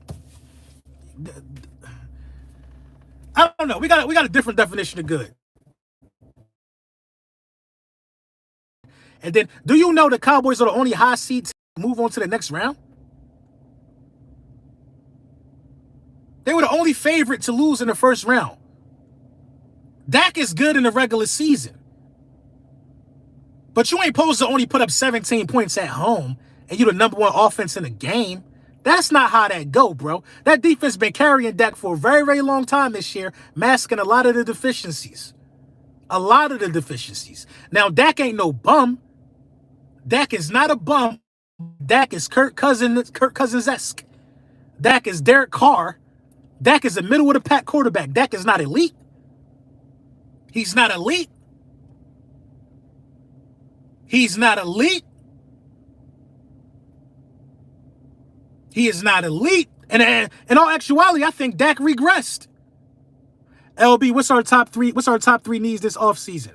I don't know. We got a different definition of good. And then, do you know the Cowboys are the only high seed to move on to the next round? They were the only favorite to lose in the first round. Dak is good in the regular season. But you ain't supposed to only put up 17 points at home and you're the number one offense in the game. That's not how that go, bro. That defense been carrying Dak for a very, very long time this year, masking a lot of the deficiencies. A lot of the deficiencies. Now, Dak ain't no bum. Dak is not a bum. Dak is Kirk Cousins-esque. Dak is Derek Carr. Dak is a middle-of-the-pack quarterback. Dak is not elite. He's not elite. He's not elite. He is not elite. And in all actuality, I think Dak regressed. LB, what's our top three? What's our top three needs this offseason?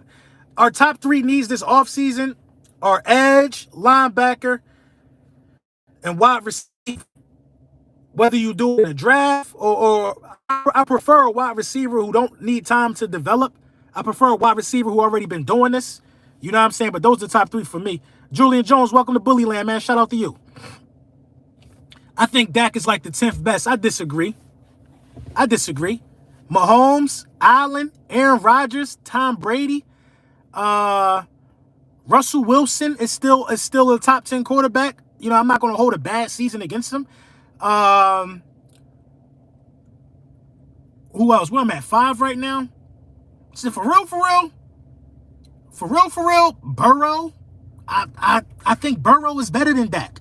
Our top three needs this offseason are edge, linebacker, and wide receiver. Whether you do it in a draft or I prefer a wide receiver who don't need time to develop. I prefer a wide receiver who already been doing this. You know what I'm saying? But those are the top three for me. Julian Jones, welcome to Bully Land, man. Shout out to you. I think Dak is like the 10th best. I disagree. Mahomes, Allen, Aaron Rodgers, Tom Brady, Russell Wilson is still a top 10 quarterback. You know, I'm not going to hold a bad season against him. Who else? Well, I'm at 5 right now. So for real, Burrow. I think Burrow is better than Dak.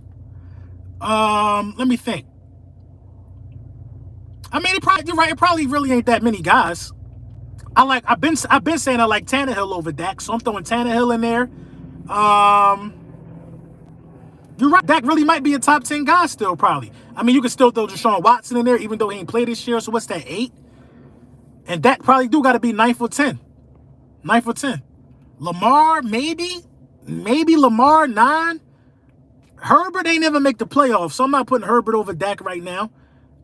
Let me think. I mean, you're right. It probably really ain't that many guys. I've been saying I like Tannehill over Dak, so I'm throwing Tannehill in there. You're right. Dak really might be a top 10 guy still, probably. I mean, you can still throw Deshaun Watson in there, even though he ain't played this year. So what's that, 8? And Dak probably do got to be 9th or 10. 9th or 10. Lamar, maybe Lamar 9. Herbert ain't never make the playoffs, so I'm not putting Herbert over Dak right now.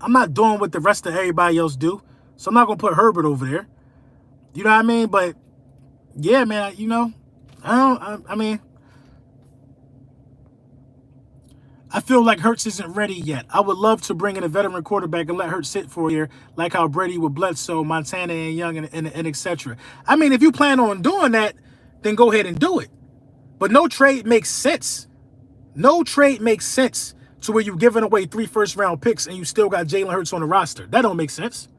I'm not doing what the rest of everybody else do, so I'm not gonna put Herbert over there. You know what I mean? But yeah, man, you know, I mean, I feel like Hurts isn't ready yet. I would love to bring in a veteran quarterback and let Hurts sit for a year, like how Brady with Bledsoe, Montana, and Young, and etc. I mean, if you plan on doing that, then go ahead and do it. But no trade makes sense. No trade makes sense to where you're giving away 3 first-round picks and you still got Jalen Hurts on the roster. That don't make sense.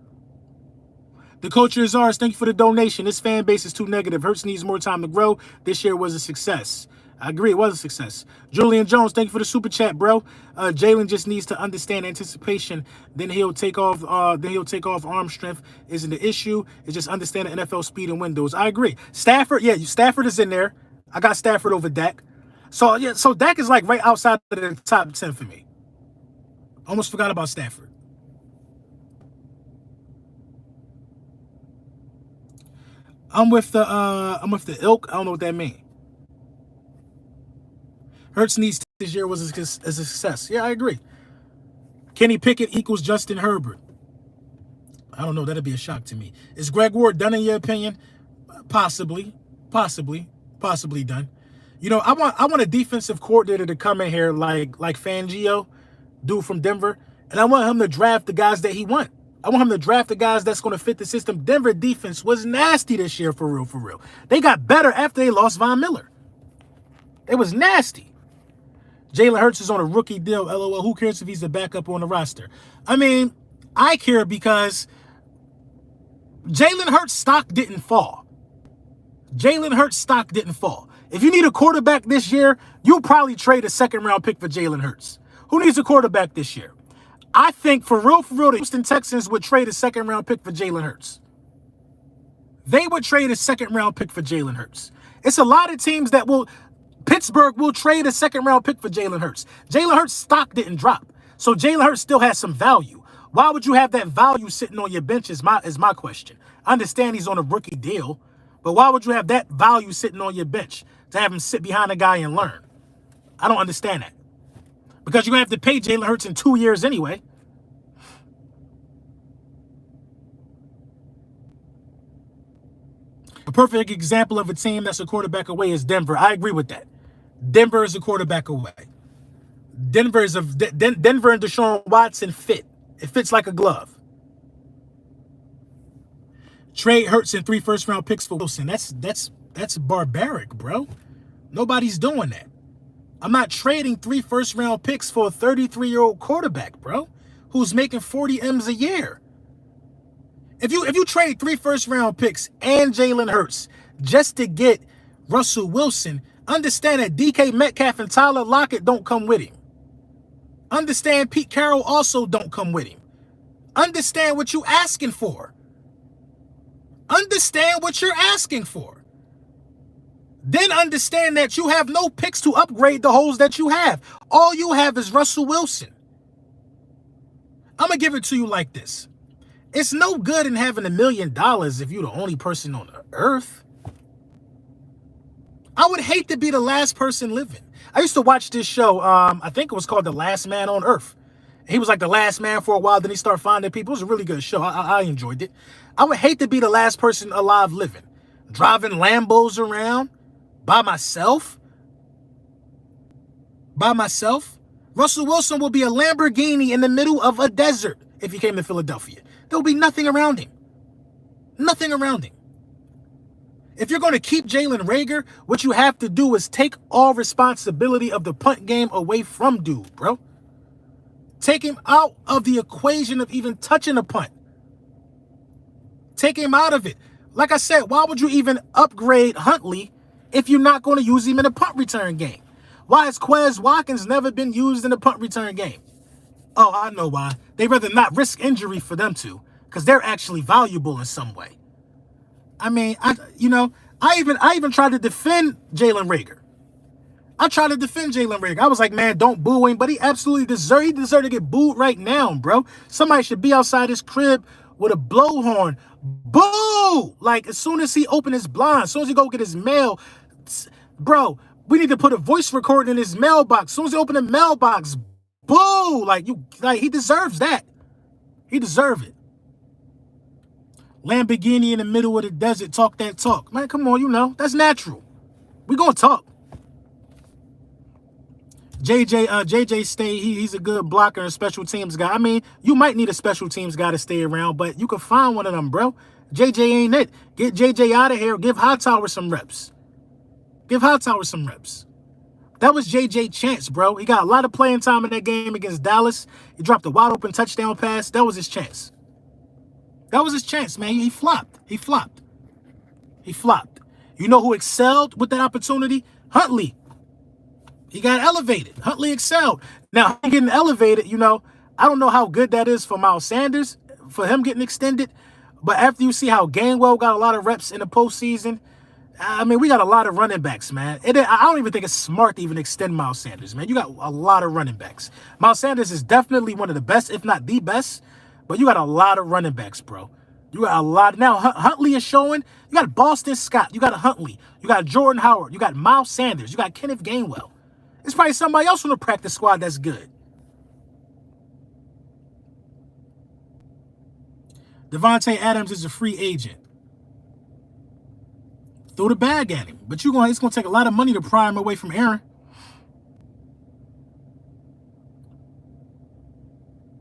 The culture is ours. Thank you for the donation. This fan base is too negative. Hurts needs more time to grow. This year was a success. I agree, it was a success. Julian Jones, thank you for the super chat, bro. Jalen just needs to understand anticipation. Then he'll take off. Arm strength isn't the issue. It's just understanding NFL speed and windows. I agree. Stafford, yeah, Stafford is in there. I got Stafford over Dak. So yeah, so Dak is like right outside of the top 10 for me. Almost forgot about Stafford. I'm with the ilk. I don't know what that means. Hurts needs this year was a success. Yeah, I agree. Kenny Pickett equals Justin Herbert. I don't know. That'd be a shock to me. Is Greg Ward done in your opinion? Possibly done. You know, I want a defensive coordinator to come in here like Fangio dude from Denver, and I want him to draft the guys that he wants. I want him to draft the guys that's going to fit the system. Denver defense was nasty this year, for real, for real. They got better after they lost Von Miller. It was nasty. Jalen Hurts is on a rookie deal. LOL. Who cares if he's the backup on the roster? I mean, I care because Jalen Hurts' stock didn't fall. Jalen Hurts' stock didn't fall. If you need a quarterback this year, you'll probably trade a second-round pick for Jalen Hurts. Who needs a quarterback this year? I think, for real, the Houston Texans would trade a second-round pick for Jalen Hurts. They would trade a second-round pick for Jalen Hurts. It's a lot of teams that will... Pittsburgh will trade a second-round pick for Jalen Hurts. Jalen Hurts' stock didn't drop, so Jalen Hurts still has some value. Why would you have that value sitting on your bench is my question. I understand he's on a rookie deal, but why would you have that value sitting on your bench to have him sit behind a guy and learn? I don't understand that. Because you're going to have to pay Jalen Hurts in 2 years anyway. A perfect example of a team that's a quarterback away is Denver. I agree with that. Denver is a quarterback away. Denver and Deshaun Watson fit. It fits like a glove. Trade Hurts and 3 first-round picks for Wilson. That's barbaric, bro. Nobody's doing that. I'm not trading 3 first-round picks for a 33-year-old quarterback, bro, who's making 40 M's a year. If you trade 3 first-round picks and Jalen Hurts just to get Russell Wilson, understand that DK Metcalf and Tyler Lockett don't come with him. Understand Pete Carroll also don't come with him. Understand what you're asking for. Understand what you're asking for. Then understand that you have no picks to upgrade the holes that you have. All you have is Russell Wilson. I'm going to give it to you like this. It's no good in having $1 million if you're the only person on the earth. I would hate to be the last person living. I used to watch this show. I think it was called The Last Man on Earth. He was like the last man for a while. Then he started finding people. It was a really good show. I enjoyed it. I would hate to be the last person alive living. Driving Lambos around by myself. Russell Wilson will be a Lamborghini in the middle of a desert if he came to Philadelphia. There'll be nothing around him. Nothing around him. If you're going to keep Jalen Reagor, what you have to do is take all responsibility of the punt game away from dude, bro. Take him out of the equation of even touching a punt. Take him out of it. Like I said, why would you even upgrade Huntley if you're not going to use him in a punt return game? Why has Quez Watkins never been used in a punt return game? Oh, I know why. They'd rather not risk injury for them to, because they're actually valuable in some way. I mean, I even tried to defend Jalen Reagor. I was like, man, don't boo him, but he absolutely deserved to get booed right now, bro. Somebody should be outside his crib with a blowhorn. Boo! Like, as soon as he opened his blind, as soon as he go get his mail, bro, we need to put a voice recording in his mailbox. As soon as he open the mailbox, boo! Like, he deserves that. He deserves it. Lamborghini in the middle of the desert, talk that talk. Man, come on, that's natural. We gonna talk. JJ stay. He's a good blocker and special teams guy. I mean, you might need a special teams guy to stay around, but you can find one of them, bro. JJ ain't it. Get JJ out of here. Give Hightower some reps. That was JJ chance, bro. He got a lot of playing time in that game against Dallas. He dropped a wide open touchdown pass. That was his chance. Man. He flopped. You know who excelled with that opportunity? Huntley. He got elevated. Huntley excelled. Now, getting elevated, I don't know how good that is for Miles Sanders, for him getting extended. But after you see how Gainwell got a lot of reps in the postseason, I mean, we got a lot of running backs, man. I don't even think it's smart to even extend Miles Sanders, man. You got a lot of running backs. Miles Sanders is definitely one of the best, if not the best. But you got a lot of running backs, bro. You got a lot. Now, Huntley is showing. You got Boston Scott. You got Huntley. You got Jordan Howard. You got Miles Sanders. You got Kenneth Gainwell. There's probably somebody else on the practice squad that's good. Devontae Adams is a free agent. Throw the bag at him. But it's going to take a lot of money to pry him away from Aaron.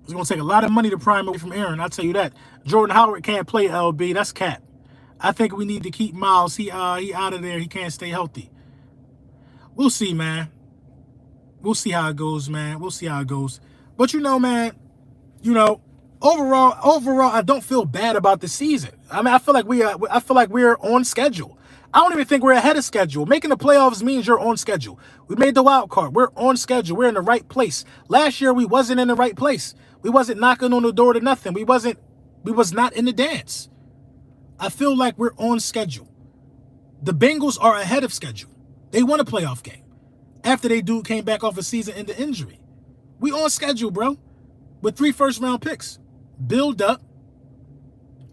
It's going to take a lot of money to prime away from Aaron. I'll tell you that. Jordan Howard can't play LB. That's cap. I think we need to keep Miles. He out of there. He can't stay healthy. We'll see, man. We'll see how it goes, man. We'll see how it goes. But, man, overall, I don't feel bad about the season. I mean, I feel like we're on schedule. I don't even think we're ahead of schedule. Making the playoffs means you're on schedule. We made the wild card. We're on schedule. We're in the right place. Last year, we wasn't in the right place. We wasn't knocking on the door to nothing. We was not in the dance. I feel like we're on schedule. The Bengals are ahead of schedule. They won a playoff game after they came back off a season-ending injury. We on schedule, bro, with 3 first-round picks. Build up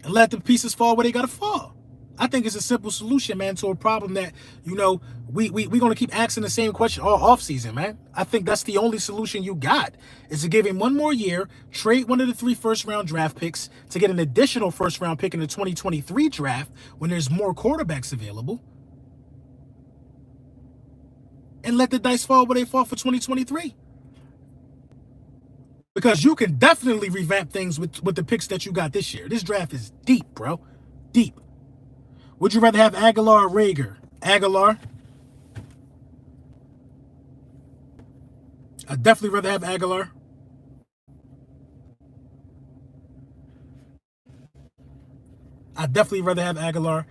and let the pieces fall where they got to fall. I think it's a simple solution, man, to a problem that, we're going to keep asking the same question all offseason, man. I think that's the only solution you got, is to give him one more year, trade one of the 3 first-round draft picks to get an additional first-round pick in the 2023 draft when there's more quarterbacks available, and let the dice fall where they fall for 2023. Because you can definitely revamp things with the picks that you got this year. This draft is deep, bro. Deep. Would you rather have Aguilar or Rager? Aguilar. I'd definitely rather have Aguilar. I'd definitely rather have Aguilar.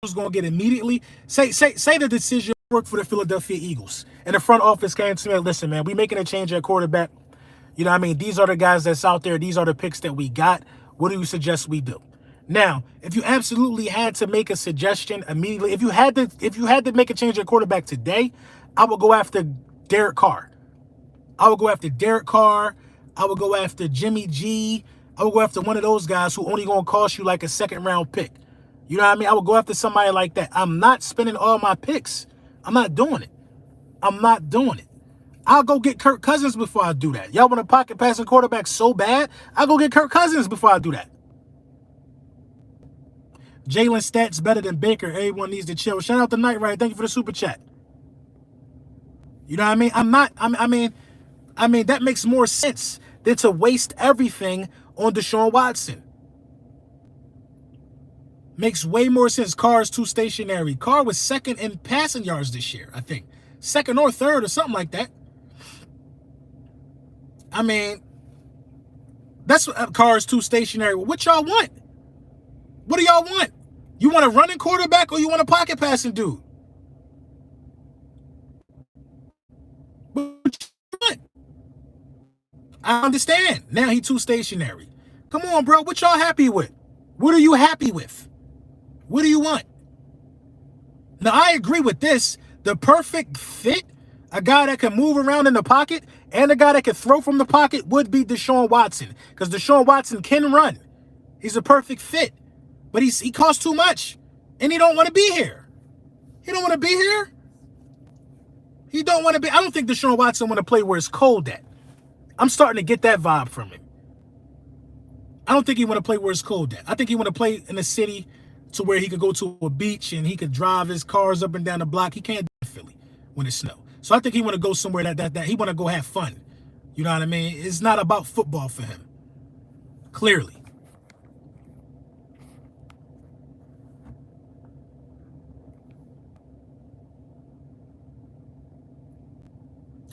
Who's going to get immediately? Say the decision work for the Philadelphia Eagles. And the front office came to me and, listen, man, we making a change at quarterback. You know what I mean? These are the guys that's out there. These are the picks that we got. What do you suggest we do? Now, if you absolutely had to make a suggestion immediately, if you had to make a change at quarterback today, I would go after Derek Carr. I would go after Derek Carr. I would go after Jimmy G. I would go after one of those guys who only going to cost you like a second-round pick. You know what I mean? I would go after somebody like that. I'm not spending all my picks. I'm not doing it. I'm not doing it. I'll go get Kirk Cousins before I do that. Y'all want a pocket passing quarterback so bad? I'll go get Kirk Cousins before I do that. Jalen stats better than Baker. Everyone needs to chill. Shout out to Night Ride. Thank you for the super chat. You know what I mean? I mean, that makes more sense than to waste everything on Deshaun Watson. Makes way more sense. Carr is too stationary. Carr was second in passing yards this year, I think. Second or third or something like that. I mean, that's what Carr is too stationary. What y'all want? What do y'all want? You want a running quarterback or you want a pocket passing dude? What you want? I understand. Now he too stationary. Come on, bro. What y'all happy with? What are you happy with? What do you want? Now, I agree with this. The perfect fit, a guy that can move around in the pocket and a guy that can throw from the pocket would be Deshaun Watson, because Deshaun Watson can run. He's a perfect fit. But he costs too much, and he don't want to be here. He don't want to be here. He don't want to be. I don't think Deshaun Watson want to play where it's cold at. I'm starting to get that vibe from him. I don't think he want to play where it's cold at. I think he want to play in a city to where he could go to a beach and he could drive his cars up and down the block. He can't do it in Philly when it snows. So I think he want to go somewhere that he want to go have fun. You know what I mean? It's not about football for him. Clearly.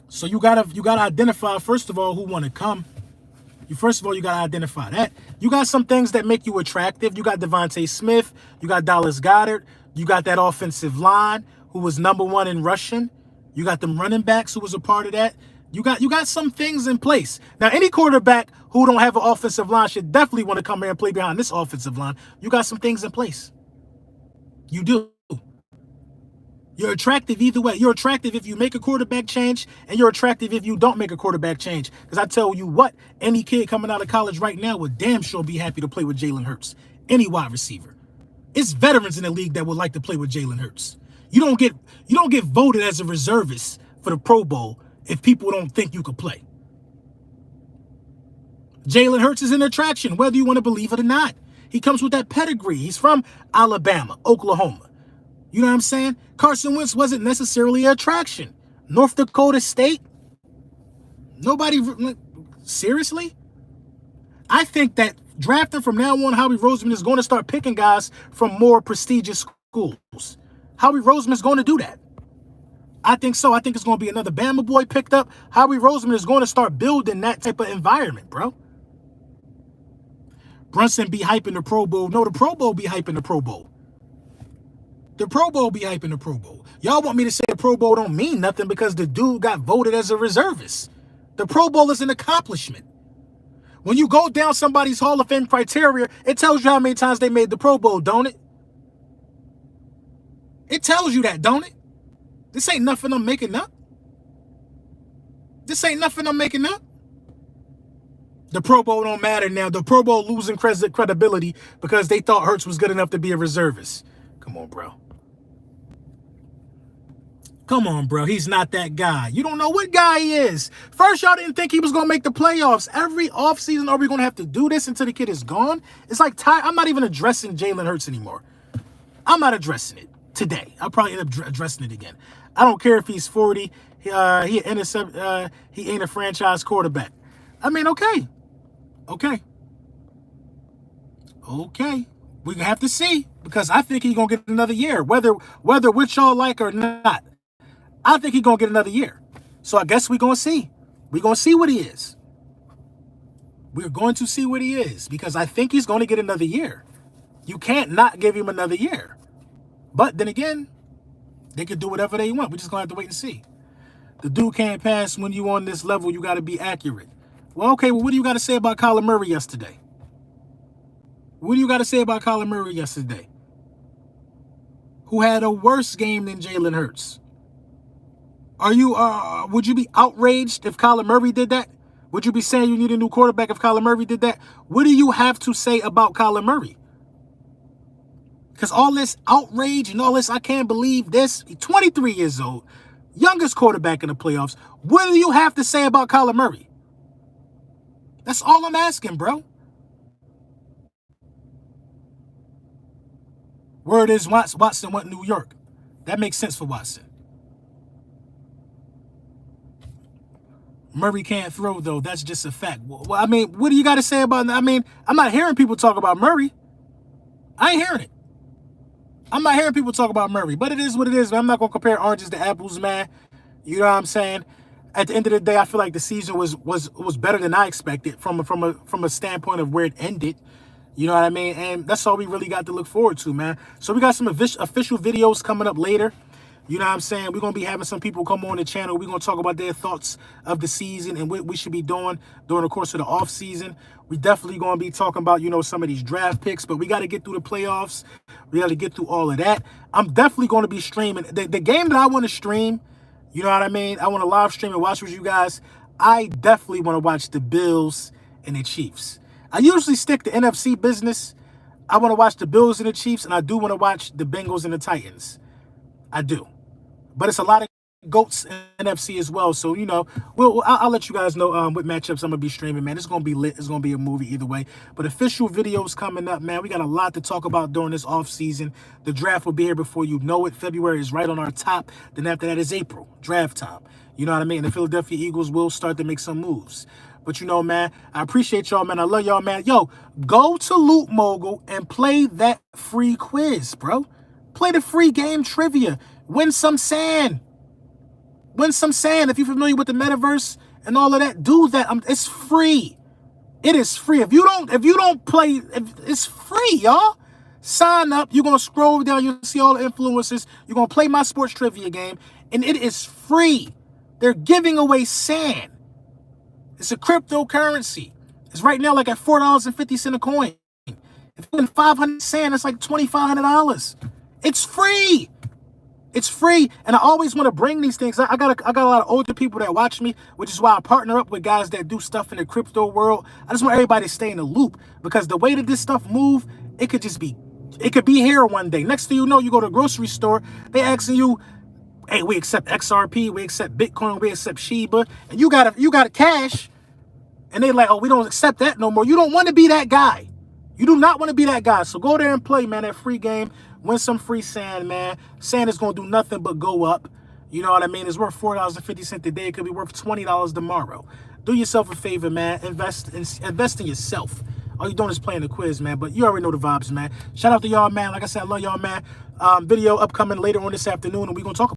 So you gotta identify, first of all, who want to come. You gotta identify that. You got some things that make you attractive. You got Devontae Smith. You got Dallas Goedert. You got that offensive line who was #1 in rushing. You got them running backs who was a part of that. You got some things in place. Now, any quarterback who don't have an offensive line should definitely want to come here and play behind this offensive line. You got some things in place. You do. You're attractive either way. You're attractive if you make a quarterback change, and you're attractive if you don't make a quarterback change. Because I tell you what, any kid coming out of college right now would damn sure be happy to play with Jalen Hurts. Any wide receiver. It's veterans in the league that would like to play with Jalen Hurts. You don't get voted as a reservist for the Pro Bowl if people don't think you could play. Jalen Hurts is an attraction, whether you want to believe it or not. He comes with that pedigree. He's from Alabama, Oklahoma. You know what I'm saying? Carson Wentz wasn't necessarily an attraction. North Dakota State, nobody. Seriously? I think that drafting from now on, Howie Roseman is going to start picking guys from more prestigious schools. Howie Roseman is going to do that. I think so. I think it's going to be another Bama boy picked up. Howie Roseman is going to start building that type of environment, bro. Brunson be hyping the Pro Bowl. No, the Pro Bowl be hyping the Pro Bowl. The Pro Bowl be hyping the Pro Bowl. Y'all want me to say the Pro Bowl don't mean nothing because the dude got voted as a reservist. The Pro Bowl is an accomplishment. When you go down somebody's Hall of Fame criteria, it tells you how many times they made the Pro Bowl, don't it? It tells you that, don't it? This ain't nothing I'm making up. This ain't nothing I'm making up. The Pro Bowl don't matter now. The Pro Bowl losing credibility because they thought Hurts was good enough to be a reservist. Come on, bro. Come on, bro. He's not that guy. You don't know what guy he is. First, y'all didn't think he was going to make the playoffs. Every offseason, are we going to have to do this until the kid is gone? It's like, I'm not even addressing Jalen Hurts anymore. I'm not addressing it today. I'll probably end up addressing it again. I don't care if he's 40. He ain't a franchise quarterback. I mean, okay. Okay. We're going to have to see because I think he's going to get another year, whether which y'all like or not. I think he's going to get another year. So I guess we're going to see. We're going to see what he is. We're going to see what he is because I think he's going to get another year. You can't not give him another year. But then again, they can do whatever they want. We're just going to have to wait and see. The dude can't pass when you on this level. You got to be accurate. Well, okay, what do you got to say about Kyler Murray yesterday? What do you got to say about Kyler Murray yesterday? Who had a worse game than Jalen Hurts? Would you be outraged if Kyler Murray did that? Would you be saying you need a new quarterback if Kyler Murray did that? What do you have to say about Kyler Murray? Because all this outrage and all this, I can't believe this. He's 23 years old, youngest quarterback in the playoffs. What do you have to say about Kyler Murray? That's all I'm asking, bro. Word is Watson went New York. That makes sense for Watson. Murray can't throw, though. That's just a fact. Well, I mean, what do you got to say about that? I mean, I'm not hearing people talk about Murray. I ain't hearing it. I'm not hearing people talk about Murray, but it is what it is. I'm not going to compare oranges to apples, man. You know what I'm saying? At the end of the day, I feel like the season was better than I expected from a standpoint of where it ended. You know what I mean? And that's all we really got to look forward to, man. So we got some official videos coming up later. You know what I'm saying? We're going to be having some people come on the channel. We're going to talk about their thoughts of the season and what we should be doing during the course of the offseason. We definitely going to be talking about, some of these draft picks, but we got to get through the playoffs. We got to get through all of that. I'm definitely going to be streaming. The game that I want to stream, you know what I mean? I want to live stream and watch with you guys. I definitely want to watch the Bills and the Chiefs. I usually stick to NFC business. I want to watch the Bills and the Chiefs, and I do want to watch the Bengals and the Titans. I do. But it's a lot of GOATs in NFC as well. So, I'll let you guys know what matchups I'm going to be streaming, man. It's going to be lit. It's going to be a movie either way. But official videos coming up, man. We got a lot to talk about during this offseason. The draft will be here before you know it. February is right on our top. Then after that is April, draft time. You know what I mean? And the Philadelphia Eagles will start to make some moves. But, man, I appreciate y'all, man. I love y'all, man. Yo, go to Loot Mogul and play that free quiz, bro. Play the free game trivia. Win some sand. Win some sand. If you're familiar with the metaverse and all of that, do that. It's free. It is free. If you don't play, it's free, y'all. Sign up. You're going to scroll down. You'll see all the influencers. You're going to play my sports trivia game, and it is free. They're giving away sand. It's a cryptocurrency. It's right now like at $4.50 a coin. If you win 500 sand, it's like $2,500. It's free. It's free, and I always want to bring these things. I got a lot of older people that watch me, which is why I partner up with guys that do stuff in the crypto world. I just want everybody to stay in the loop because the way that this stuff move, it could be here one day. Next thing you know, you go to a grocery store, they asking you, hey, we accept XRP, we accept Bitcoin, we accept Shiba, and you got cash, and they like, oh, we don't accept that no more. You don't want to be that guy. You do not want to be that guy. So go there and play, man, that free game. Win some free sand, man. Sand is going to do nothing but go up. You know what I mean? It's worth $4.50 today. It could be worth $20 tomorrow. do yourself a favor, man. Invest in yourself. All you're doing is playing the quiz, man. But you already know the vibes, man. Shout out to y'all, man. Like I said, I love y'all, man. Video upcoming later on this afternoon, and we're going to talk about